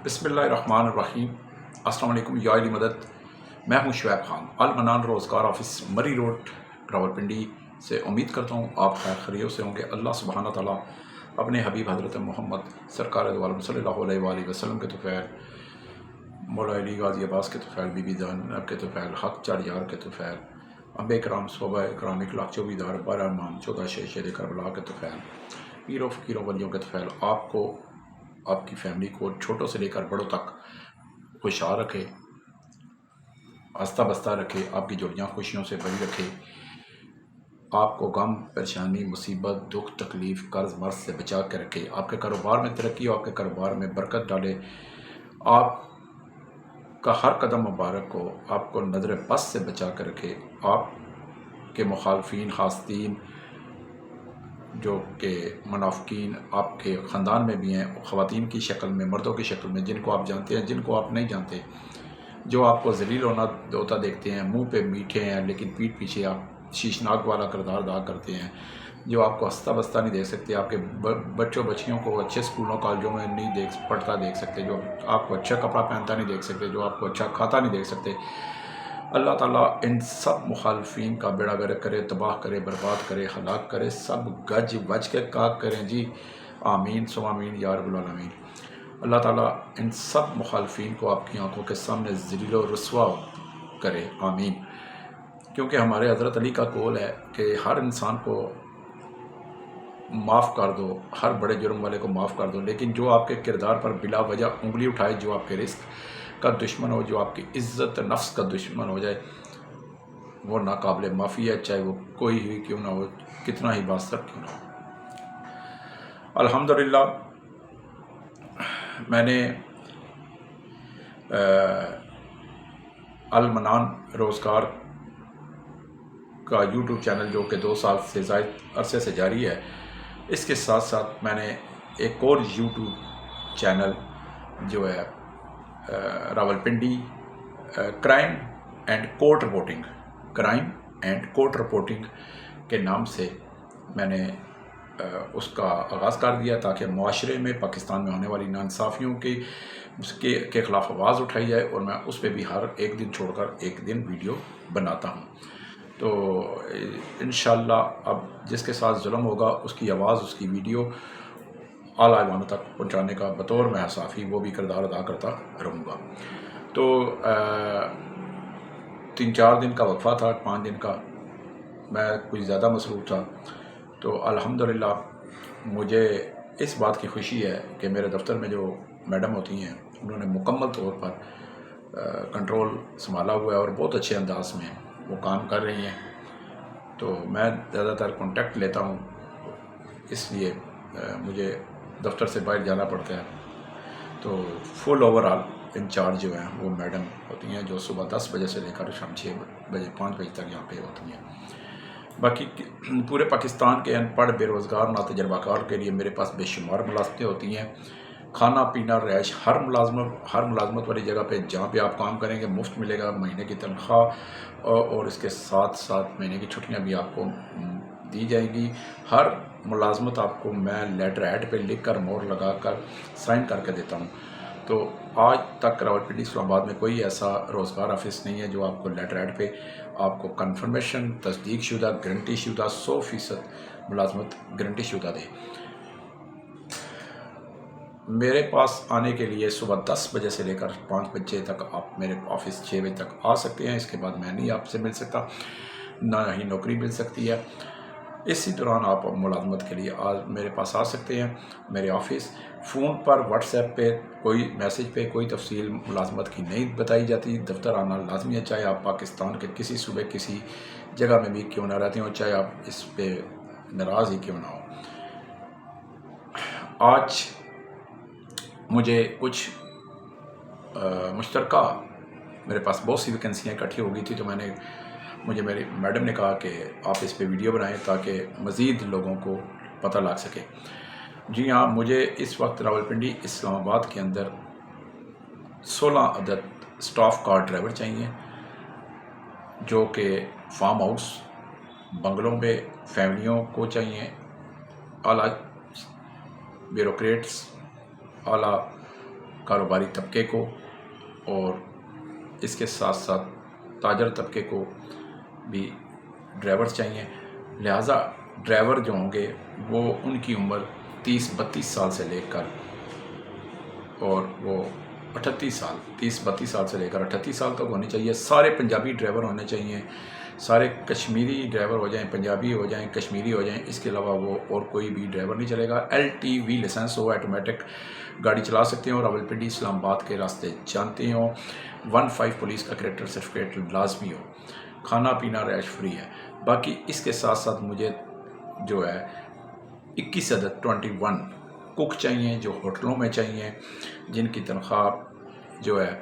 बिस्मिल्लाहिर्रहमानिर्रहीम। अस्सलाम वालेकुम या अली मदद। मैं हूं शुएब खान, अल मनान रोज़गार ऑफिस मरी रोड रावलपिंडी से। उम्मीद करता हूं आप खैर खैरियत से होंगे। अल्लाह सुब्हाना ताला अपने हबीब हज़रत मोहम्मद सरकार दो आलम सल्लल्लाहु अलैहि वसल्लम के तोफ़ैल, मौला अली गाज़ी अब्बास के तोफ़ैल, बीबी ज़ैनब के तोफ़ैल, हक़ चार के तोफ़ैल, अम्बे कराम सोबा कराम 1,24,000 12 इमाम 14 शेर करबला के तोफ़ैल, पीरों फ़कीरों वलियों के तोफ़ैल आपको, आपकी फैमिली को, छोटों से लेकर बड़ों तक खुशहाल रखे, हंसता बसता रखे, आपकी जोड़ियाँ खुशियों से भरी रखे, आपको गम परेशानी मुसीबत दुख तकलीफ़ कर्ज मर्ज से बचा के रखे, आपके कारोबार में तरक्की हो, आपके कारोबार में बरकत डाले, आपका हर कदम मुबारक हो, आपको नज़र बस से बचा कर रखे, आपके मुखालफीन हासदीन जो कि मुनाफिकीन आपके ख़ानदान में भी हैं, ख़वातीन की शक्ल में, मर्दों की शक्ल में, जिनको आप जानते हैं, जिनको आप नहीं जानते, जो आपको ज़लील होता देखते हैं, मुंह पे मीठे हैं लेकिन पीठ पीछे आप शीशनाक वाला किरदार अदा करते हैं, जो आपको हंसता बसता नहीं देख सकते, आपके बच्चों बच्चियों को अच्छे स्कूलों कॉलेजों में नहीं पढ़ता देख सकते, जो आपको अच्छा कपड़ा पहनता नहीं देख सकते, जो आपको अच्छा खाता नहीं देख सकते। अल्लाह ताला इन सब मुखालफीन का बेड़ा गर्क करे, तबाह करे, बर्बाद करे, हलाक करे, सब गज वज के काक करें जी। आमीन सो आमीन या रब्बुल आलमीन। अल्लाह ताला इन सब मुखालफीन को आपकी आंखों के सामने ज़लील व रुस्वा करे, आमीन। क्योंकि हमारे हज़रत अली का कौल है कि हर इंसान को माफ़ कर दो, हर बड़े जुर्म वाले को माफ़ कर दो, लेकिन जो आपके किरदार पर बिला वजह उंगली उठाए, जो आपके रिस्क का दुश्मन हो, जो आपकी इज़्ज़त नफ्स का दुश्मन हो जाए, वो नाकाबिल माफ़ी है, चाहे वो कोई ही क्यों ना हो, कितना ही बासर क्यों ना हो। अल्हम्दुलिल्लाह मैंने अल मनान रोज़गार का यूट्यूब चैनल जो कि 2 साल से ज़ायद अरसे से जारी है, इसके साथ साथ मैंने एक और यूट्यूब चैनल जो है Rawalpindi crime and court reporting के नाम से मैंने उसका आगाज़ कर दिया, ताकि माशरे में पाकिस्तान में होने वाली नाइंसाफ़ियों के ख़िलाफ़ आवाज़ उठाई जाए, और मैं उस पर भी हर एक दिन छोड़कर एक दिन वीडियो बनाता हूँ। तो इंशाअल्लाह अब जिसके साथ जुल्म होगा उसकी आवाज़, उसकी वीडियो आला ऐवानों तक पहुँचाने का बतौर मैं साफ़ी वो भी किरदार अदा करता रहूँगा। तो 3-4 दिन का वक्फ़ा था, 5 दिन का, मैं कुछ ज़्यादा मसरूफ़ था। तो अल्हम्दुलिल्लाह मुझे इस बात की खुशी है कि मेरे दफ़्तर में जो मैडम होती हैं उन्होंने मुकम्मल तौर पर कंट्रोल संभाला हुआ है और बहुत अच्छे अंदाज में वो काम कर रही हैं। तो मैं ज़्यादातर कांटेक्ट लेता हूँ, इसलिए मुझे दफ़्तर से बाहर जाना पड़ता है। तो फुल ओवरऑल इंचार्ज जो हैं वो मैडम होती हैं, जो सुबह 10 बजे से लेकर शाम 6 बजे 5 बजे तक यहाँ पे होती हैं। बाकी पूरे पाकिस्तान के अनपढ़ बेरोज़गार नातजुर्बाकार के लिए मेरे पास बेशुमार मुलाज़मतें होती हैं। खाना पीना रहाइश हर मुलाजमत वाली जगह पे जहाँ पे आप काम करेंगे मुफ्त मिलेगा, महीने की तनख्वाह और इसके साथ साथ महीने की छुट्टियाँ भी आपको दी जाएंगी। हर मुलाजमत आपको मैं लेटर हेड पे लिख कर मोहर लगा कर साइन करके देता हूँ। तो आज तक रावलपिंडी इस्लामाबाद में कोई ऐसा रोज़गार ऑफिस नहीं है जो आपको लेटर हेड पे आपको कन्फर्मेशन तस्दीक शुदा गारंटी शुदा 100% मुलाजमत गारंटी शुदा दे। मेरे पास आने के लिए सुबह 10 बजे से लेकर 5 बजे तक आप मेरे ऑफिस 6 बजे तक आ सकते हैं। इसके बाद मैं नहीं आपसे मिल सकता, ना ही नौकरी मिल सकती है। इसी दौरान आप मुलाजमत के लिए आज मेरे पास आ सकते हैं। मेरे ऑफिस फ़ोन पर व्हाट्सएप पे कोई मैसेज पे कोई तफसील मुलाजमत की नहीं बताई जाती। दफ्तर आना लाजमी है, चाहे आप पाकिस्तान के किसी सूबे किसी जगह में भी क्यों ना रहते हो, चाहे आप इस पे नाराज़ ही क्यों ना हो। आज मुझे कुछ मुश्तरका मेरे पास बहुत सी वैकेंसियाँ इकट्ठी हो गई थी, तो मुझे मेरी मैडम ने कहा कि आप इस पे वीडियो बनाएं ताकि मज़ीद लोगों को पता लग सके। जी हाँ, मुझे इस वक्त रावलपिंडी इस्लामाबाद के अंदर 16 अदद स्टाफ कार ड्राइवर चाहिए, जो कि फार्म हाउस बंगलों में फैमिलियों को चाहिए, आला ब्यूरोक्रेट्स, आला कारोबारी तबके को और इसके साथ साथ ताजर तबके को भी ड्राइवर चाहिए। लिहाजा ड्राइवर जो होंगे वो उनकी उम्र 30-32 साल से लेकर और वो 38 साल 30-32 साल से लेकर 38 साल तक होनी चाहिए। सारे पंजाबी ड्राइवर होने चाहिए, सारे कश्मीरी ड्राइवर हो जाएं, पंजाबी हो जाएं, कश्मीरी हो जाएं। इसके अलावा वो और कोई भी ड्राइवर नहीं चलेगा। LTV लाइसेंस हो, ऑटोमेटिक गाड़ी चला सकते हो, रावलपिंडी इस्लामाबाद के रास्ते जानते हो। 15 पुलिस का करेक्टर सर्टिफिकेट लाजमी हो। खाना पीना रैश फ्री है। बाकी इसके साथ साथ मुझे जो है 21 अदद 21 कुक चाहिए, जो होटलों में चाहिए, जिनकी तनख्वाह जो है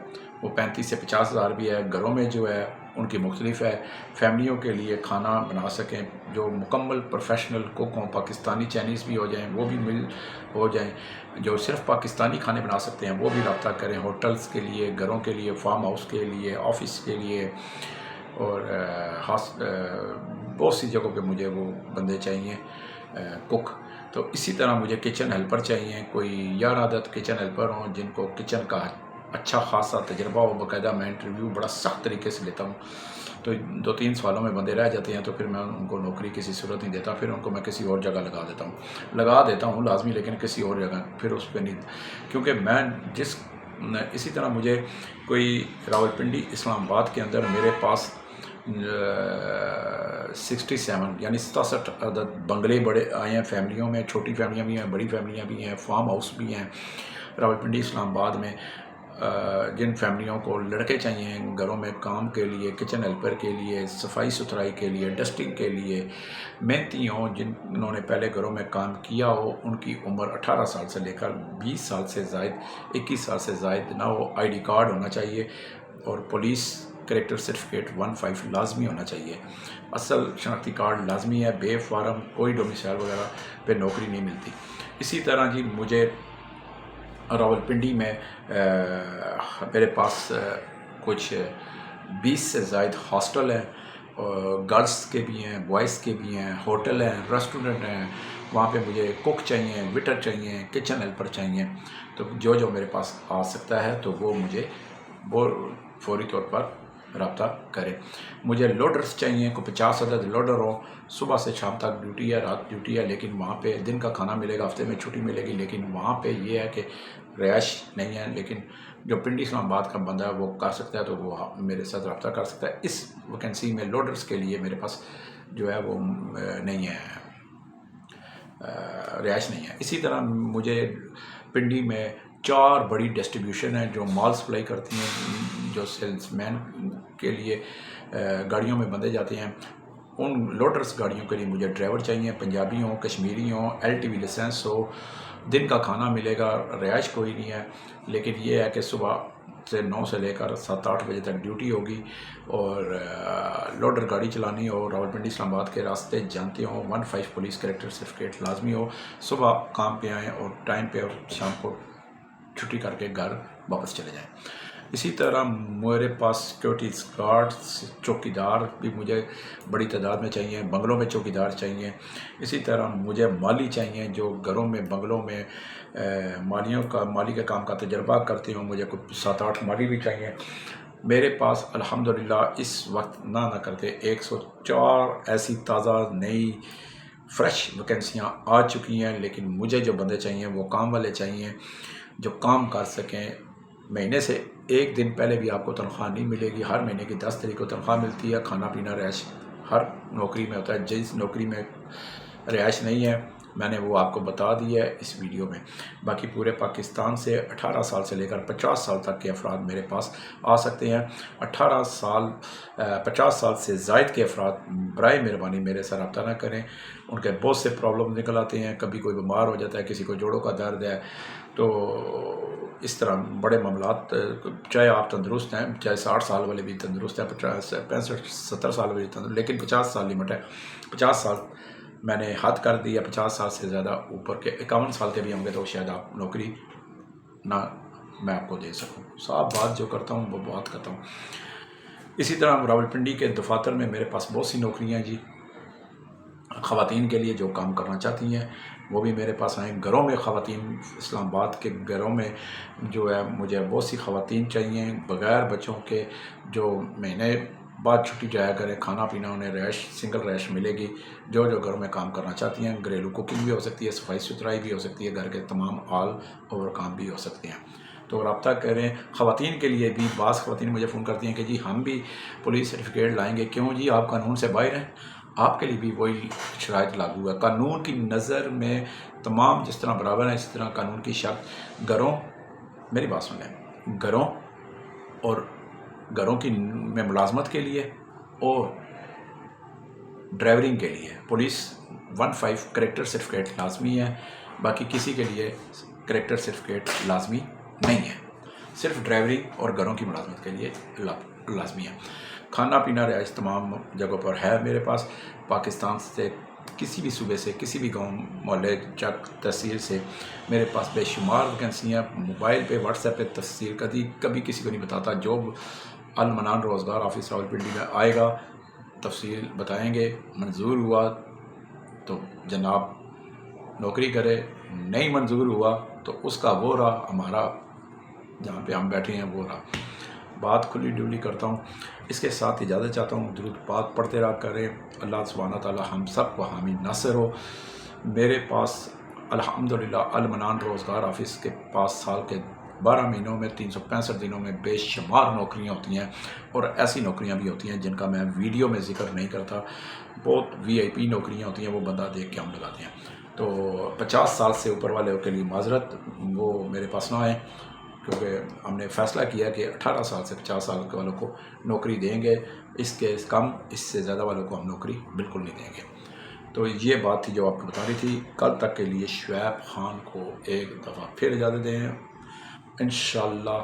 वो 35 से 50 हज़ार भी है। घरों में जो है उनकी मुख्तलिफ है। फैमिलियों के लिए खाना बना सकें, जो मुकम्मल प्रोफेशनल कुक हों, पाकिस्तानी चाइनीज़ भी हो जाएं, वो भी मिल हो जाएं। जो सिर्फ पाकिस्तानी खाने बना सकते हैं वो भी रब्ता करें। होटल्स के लिए, घरों के लिए, फार्म हाउस के लिए, ऑफिस के लिए और बहुत सी जगहों पे मुझे वो बंदे चाहिए कुक। तो इसी तरह मुझे किचन हेल्पर चाहिए, कोई 11 आदत किचन हेल्पर हों जिनको किचन का अच्छा खासा तजर्बा हो। बाकायदा मैं इंटरव्यू बड़ा सख्त तरीके से लेता हूँ, तो 2-3 सवालों में बंदे रह जाते हैं तो फिर मैं उनको नौकरी किसी सूरत नहीं देता, फिर उनको मैं किसी और जगह लगा देता हूँ लाजमी, लेकिन किसी और जगह फिर उस पर नहीं, क्योंकि मैं इसी तरह मुझे कोई रावलपिंडी इस्लामाबाद के अंदर मेरे पास 67 यानी 67 अदद बंगले बड़े आए हैं फैमिलियों में। छोटी फैमिलियाँ भी हैं, बड़ी फैमिलियाँ भी हैं, फार्म हाउस भी हैं रावलपिंडी इस्लामाबाद में। जिन फैमिलियों को लड़के चाहिए घरों में काम के लिए, किचन हेल्पर के लिए, सफाई सुथराई के लिए, डस्टिंग के लिए, मेहनती हों, जिन्होंने पहले घरों में काम किया हो, उनकी उम्र 18 साल से लेकर 20 साल से ज़ायद, 21 साल से ज़ायद ना हो। ID कार्ड होना चाहिए और पुलिस करेक्टर सर्टिफिकेट 15 लाजमी होना चाहिए। असल शनाख्ती कार्ड लाजमी है। बे फार्म कोई डोमिसाइल वगैरह पे नौकरी नहीं मिलती। इसी तरह जी मुझे रावलपिंडी में मेरे पास कुछ 20 से ज़ायद हॉस्टल हैं, गर्ल्स के भी हैं, बॉयज़ के भी हैं, होटल हैं, रेस्टोरेंट हैं। वहाँ पे मुझे कुक चाहिए, वेटर चाहिए, किचन हेल्पर चाहिए। तो जो मेरे पास आ सकता है तो वो मुझे वो फौरी तौर पर रब्ता करें। मुझे लोडर्स चाहिए, को 50 अदद लोडर हो। सुबह से शाम तक ड्यूटी है, रात ड्यूटी है, लेकिन वहाँ पे दिन का खाना मिलेगा, हफ्ते में छुट्टी मिलेगी, लेकिन वहाँ पे ये है कि रिहाइश नहीं है। लेकिन जो पिंडी इस्लामाबाद का बंदा है वो कर सकता है, तो वो मेरे साथ रब्ता कर सकता है। इस वैकेंसी में लोडर्स के लिए मेरे पास जो है वो नहीं है, रिहाइश नहीं है। इसी तरह मुझे पिंडी में 4 बड़ी डिस्ट्रीब्यूशन है जो माल सप्लाई करती हैं, जो सेल्समैन के लिए गाड़ियों में बंधे जाते हैं। उन लोडर्स गाड़ियों के लिए मुझे ड्राइवर चाहिए, पंजाबी हो, कश्मीरी हो, LTV लाइसेंस हो। दिन का खाना मिलेगा, रिहाइश कोई नहीं है, लेकिन ये है कि सुबह से 9 से लेकर 7-8 बजे तक ड्यूटी होगी और लोडर गाड़ी चलानी हो, रावलपिंडी इस्लामाबाद के रास्ते जानते हो। 15 पुलिस करेक्टर सर्टिफिकेट लाजमी हो। सुबह काम पे आएँ और टाइम पे और शाम को छुट्टी करके घर वापस चले जाएं। इसी तरह मेरे पास सिक्योरिटी गार्ड्स, चौकीदार भी मुझे बड़ी तादाद में चाहिए, बंगलों में चौकीदार चाहिए। इसी तरह मुझे माली चाहिए जो घरों में, बंगलों में माली के काम का तजर्बा करते हो। मुझे कुछ 7-8 माली भी चाहिए। मेरे पास अल्हम्दुलिल्लाह इस वक्त ना करते 104 ऐसी ताज़ा नई फ्रेश वैकेंसियाँ आ चुकी हैं, लेकिन मुझे जो बंदे चाहिए वो काम वाले चाहिए जो काम कर सकें। महीने से एक दिन पहले भी आपको तनख्वाह नहीं मिलेगी। हर महीने की 10 तारीख को तनख्वाह मिलती है। खाना पीना रिहाइश हर नौकरी में होता है। जिस नौकरी में रिहाइश नहीं है मैंने वो आपको बता दिया है इस वीडियो में। बाकी पूरे पाकिस्तान से 18 साल से लेकर 50 साल तक के अफराद मेरे पास आ सकते हैं। 50 साल से ज़ायद के अफराद बराए मेहरबानी मेरे से रब्ता ना करें। उनके बहुत से प्रॉब्लम निकल आते हैं। कभी कोई बीमार हो जाता है, किसी को जोड़ों का दर्द है, तो इस तरह बड़े मामलात, चाहे आप तंदुरुस्त हैं, चाहे 60 साल वाले भी तंदुरुस्त हैं, 65-70 साल वाले तंदुरुस्त, लेकिन 50 साल लिमिट है। 50 साल मैंने हद कर दी है। 50 साल से ज़्यादा ऊपर के 51 साल के भी होंगे तो शायद आप नौकरी ना मैं आपको दे सकूं। साफ बात जो करता हूं वो बात करता हूं। इसी तरह रावलपिंडी के दफातर में मेरे पास बहुत सी नौकरियां हैं जी। خواتین کے لیے جو کام کرنا چاہتی ہیں وہ بھی میرے پاس آئیں. گھروں میں خواتین، اسلام آباد کے گھروں میں جو ہے مجھے بہت سی خواتین چاہیے بغیر بچوں کے، جو مہینے بعد چھٹی جایا کریں، کھانا پینا انہیں ریش، سنگل ریش ملے گی، جو گھروں میں کام کرنا چاہتی ہیں. گھریلو کوکنگ بھی ہو سکتی ہے، صفائی ستھرائی بھی ہو سکتی ہے، گھر کے تمام آل اوور کام بھی ہو سکتے ہیں. تو رابطہ کریں. خواتین کے لیے بھی بعض خواتین مجھے فون کرتی ہیں کہ جی ہم بھی پولیس سرٹیفکیٹ لائیں گے. کیوں جی؟ آپ قانون سے باہر ہیں، آپ کے لیے بھی وہی شرائط لاگو ہے. قانون کی نظر میں تمام جس طرح برابر ہیں، اس طرح قانون کی شرط گھروں، میری بات سنیں، گھروں اور گھروں کی میں ملازمت کے لیے اور ڈرائیورنگ کے لیے پولیس 15 کریکٹر سرٹیفکیٹ لازمی ہے. باقی کسی کے لیے کریکٹر سرٹیفکیٹ لازمی نہیں ہے، صرف ڈرائیورنگ اور گھروں کی ملازمت کے لیے لازمی ہے. کھانا پینا رہائش تمام جگہوں پر ہے میرے پاس. پاکستان سے کسی بھی صوبے سے، کسی بھی گاؤں، محلے، چک، تحصیل سے میرے پاس بے شمار ویکنسی ہیں. موبائل پہ، واٹس ایپ پہ تفصیل کبھی کسی کو نہیں بتاتا. جو المنان روزگار آفس راولپنڈی میں آئے گا تفصیل بتائیں گے. منظور ہوا تو جناب نوکری کرے، نہیں منظور ہوا تو اس کا وہ رہا، ہمارا جہاں پہ ہم بیٹھے ہیں وہ رہا. بات کھلی ڈولی کرتا ہوں. اس کے ساتھ اجازت چاہتا ہوں. درود پاک پڑھتے رہا کریں. اللہ سبحانہ تعالی ہم سب کو حامی ناصر ہو. میرے پاس الحمدللہ المنان روزگار آفس کے پاس سال کے 12 مہینوں میں 365 دنوں میں بے شمار نوکریاں ہوتی ہیں، اور ایسی نوکریاں بھی ہوتی ہیں جن کا میں ویڈیو میں ذکر نہیں کرتا. بہت VIP نوکریاں ہوتی ہیں، وہ بندہ دیکھ کے ہم لگاتے ہیں. تو 50 سال سے اوپر والے کے لیے معذرت، وہ میرے پاس نہ آئیں، کیونکہ ہم نے فیصلہ کیا کہ 18 سال سے 50 سال کے والوں کو نوکری دیں گے. اس کے کم، اس سے زیادہ والوں کو ہم نوکری بالکل نہیں دیں گے. تو یہ بات تھی جو آپ کو بتا رہی تھی. کل تک کے لیے شعیب خان کو ایک دفعہ پھر اجازت دیں. انشاءاللہ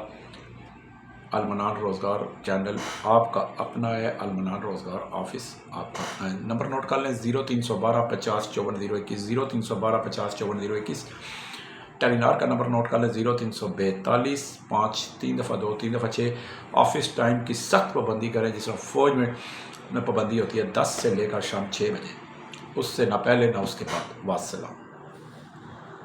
المنان روزگار چینل آپ کا اپنا ہے. المنان روزگار آفس آپ کا اپنا ہے. نمبر نوٹ کر لیں: 0312 50 54 021، 0312 50 54 021. ٹیلی نار کا نمبر نوٹ کر لیں: 0342 5 3 دفعہ 2 3 دفعہ 6. آفس ٹائم کی سخت پابندی کریں، جس طرح فوج میں پابندی ہوتی ہے 10 سے لے کر شام 6 بجے. اس سے نہ پہلے نہ اس کے بعد. والسلام.